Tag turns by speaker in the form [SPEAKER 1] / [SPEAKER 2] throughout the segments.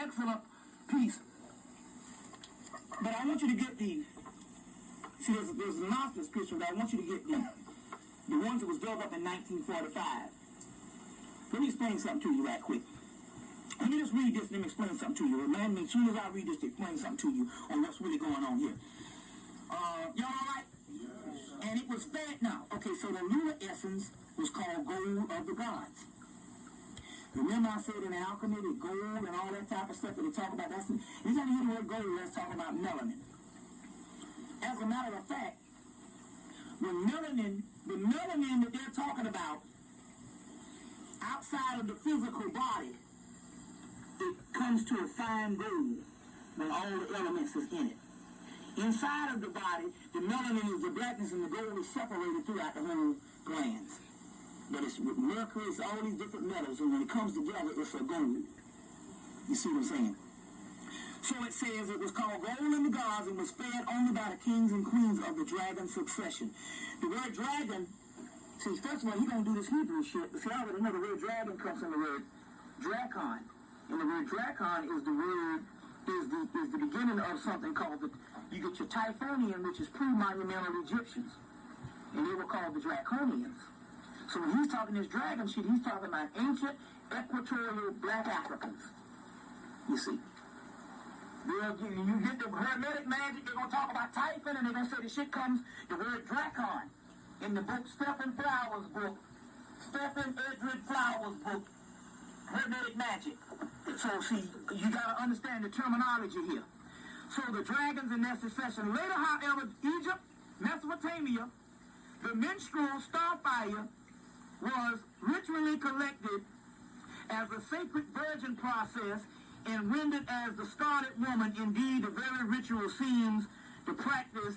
[SPEAKER 1] excellent piece. But I want you to get the, see, there's a Gnostic scripture, but I want you to get the ones that was dug up in 1945. Let me explain something to you right quick. Let me just read this and let me explain something to you. Remind me, as soon as I read this, to explain something to you on what's really going on here. Y'all all right? Yes. And it was fed now. Okay, so the lunar essence was called gold of the gods. Remember I said in alchemy that gold and all that type of stuff that they talk about, that's, anytime you hear the word gold, let's talk about melanin. As a matter of fact, when the melanin that they're talking about, outside of the physical body, it comes to a fine gold when all the elements is in it. Inside of the body, the melanin is the blackness and the gold is separated throughout the whole glands. But it's with mercury, it's all these different metals, and when it comes together, it's a gold. You see what I'm saying? So it says it was called gold in the gods and was fed only by the kings and queens of the dragon succession. The word dragon, see, first of all, he's going to do this Hebrew shit, but see, I already know the word dragon comes from the word drakon. And the word drakon is the word, is the beginning of something called you get your Typhonian, which is pre-monumental Egyptians. And they were called the Draconians. So when he's talking this dragon shit, he's talking about ancient equatorial black Africans. You see. You get the Hermetic magic, they're going to talk about Typhon, and they're going to say the shit comes, the word Drakon, in the book Stephen Flowers' book, Stephen Edred Flowers' book, Hermetic Magic. So see, you got to understand the terminology here. So the dragons in their succession. Later, however, Egypt, Mesopotamia, the menstrual starfire was ritually collected as a sacred virgin process and rendered as the started woman. Indeed, the very ritual seems to practice.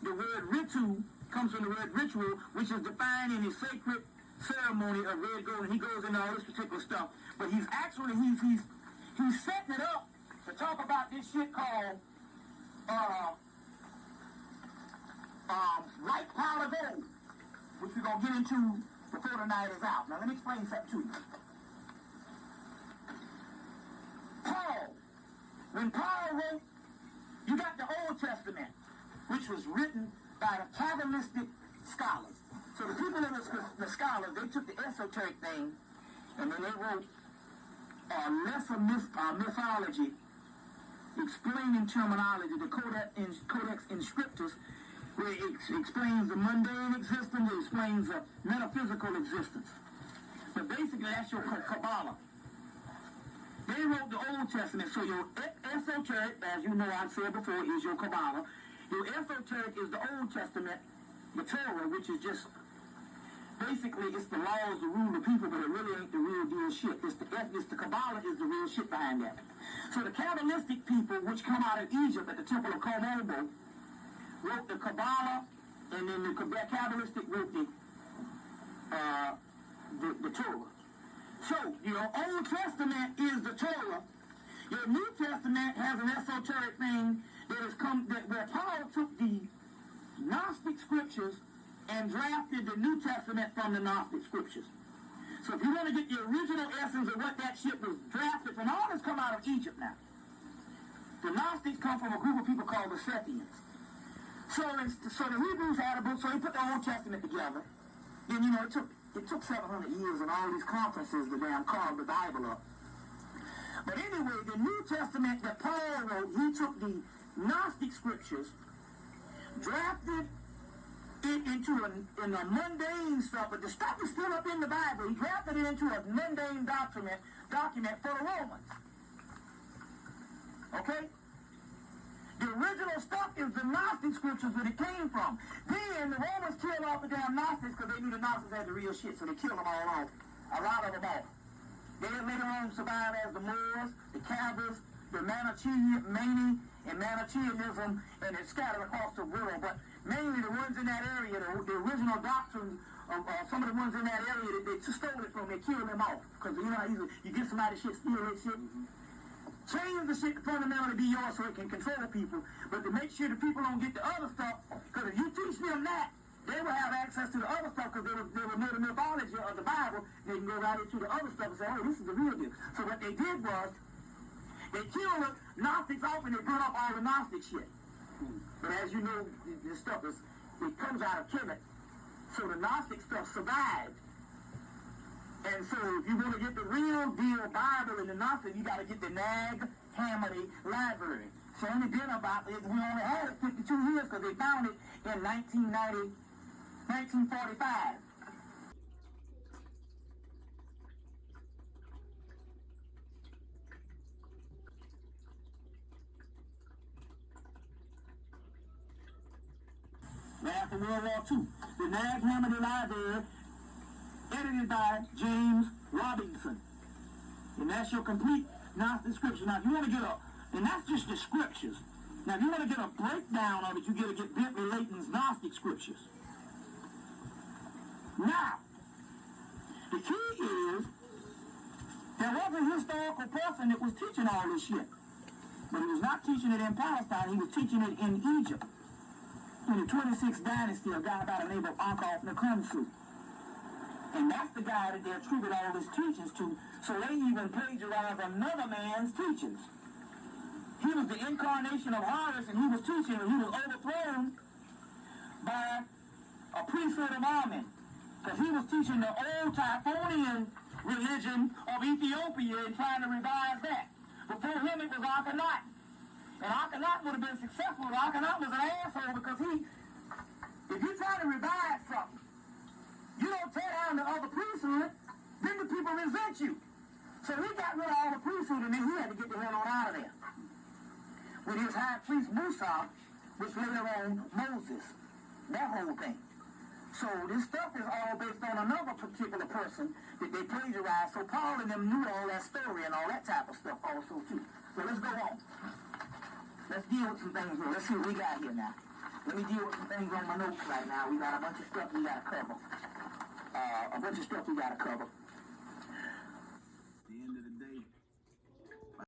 [SPEAKER 1] The word ritu comes from the word ritual, which is defined in his sacred ceremony of red gold, and he goes into all this particular stuff. But he's actually, he's setting it up to talk about this shit called white powder gold, which we're going to get into before the night is out. Now, let me explain something to you. Paul, when Paul wrote, you got the Old Testament, which was written by the Kabbalistic scholars. So the people that were the scholars, they took the esoteric thing, and then they wrote lesser mythology, explaining terminology, the Codex Inscriptus, where it explains the mundane existence, it explains the metaphysical existence. But basically, that's your Kabbalah. They wrote the Old Testament, so your esoteric, as you know I've said before, is your Kabbalah. Your esoteric is the Old Testament, the Torah, which is just, basically, it's the laws, the rule of people, but it really ain't the real deal shit. It's the Kabbalah is the real shit behind that. So the Kabbalistic people, which come out of Egypt at the Temple of Komodo, wrote the Kabbalah, and then the Kabbalistic wrote the Torah. So, your Old Testament is the Torah. Your New Testament has an esoteric thing where Paul took the Gnostic scriptures and drafted the New Testament from the Gnostic scriptures. So if you want to get the original essence of what that shit was drafted from, all this come out of Egypt now. The Gnostics come from a group of people called the Scythians. So the Hebrews had a book, so they put the Old Testament together. Then, you know, it took 700 years and all these conferences to damn carve the Bible up. But anyway, the New Testament that Paul wrote, he took the Gnostic scriptures, drafted it into a mundane stuff, but the stuff is still up in the Bible. He drafted it into a mundane document for the Romans. Okay? The original stuff is the Gnostic scriptures where it came from. Then the Romans killed off the damn Gnostics because they knew the Gnostics had the real shit, so they killed them all off. A lot of them off. They later on survived as the Moors, the Catholics, the Mani and Manichaeism, and it's scattered across the world. But mainly the ones in that area, the original doctrines of some of the ones in that area that they stole it from, they killed them off. Because you know how you get somebody shit, steal that shit. Change the shit to fundamentally be yours so it can control people, but to make sure the people don't get the other stuff, because if you teach them that, they will have access to the other stuff because they will know the mythology of the Bible. They can go right into the other stuff and say, oh, this is the real deal. So what they did was, They killed the Gnostics off and they burnt up all the Gnostic shit. But as you know, this stuff it comes out of Kemet. So the Gnostic stuff survived. And so if you want to get the real deal Bible in the Gnostic, you got to get the Nag Hammett library. So only been about it, we only had it 52 years because they found it in 1945. After World War II, the Nag Hammett library, edited by James Robinson. And that's your complete Gnostic scripture. Now, if you want to get and that's just the scriptures. Now, if you want to get a breakdown of it, you got to get Bentley Leighton's Gnostic scriptures. Now, the key is, there was a historical person that was teaching all this shit. But he was not teaching it in Palestine, he was teaching it in Egypt. In the 26th dynasty, a guy by the name of Ankh Nakhonsu. And that's the guy that they attribute all his teachings to. So they even plagiarized another man's teachings. He was the incarnation of Horus, and he was teaching, and he was overthrown by a priesthood of Amen. Because he was teaching the old Typhonian religion of Ethiopia and trying to revive that. Before him, it was Akhenaten. And Akhenaten would have been successful, but Akhenaten was an asshole because if you try to revive something, you don't tear down the other priesthood, then the people resent you. So he got rid of all the priesthood, and then he had to get the hell on out of there. With his high priest Musa, which later on Moses, that whole thing. So this stuff is all based on another particular person that they plagiarized. So Paul and them knew all that story and all that type of stuff also too. So let's go on. Let's deal with some things here. Let's see what we got here now. Let me deal with some things on my notes right now. We got a bunch of stuff we got to cover.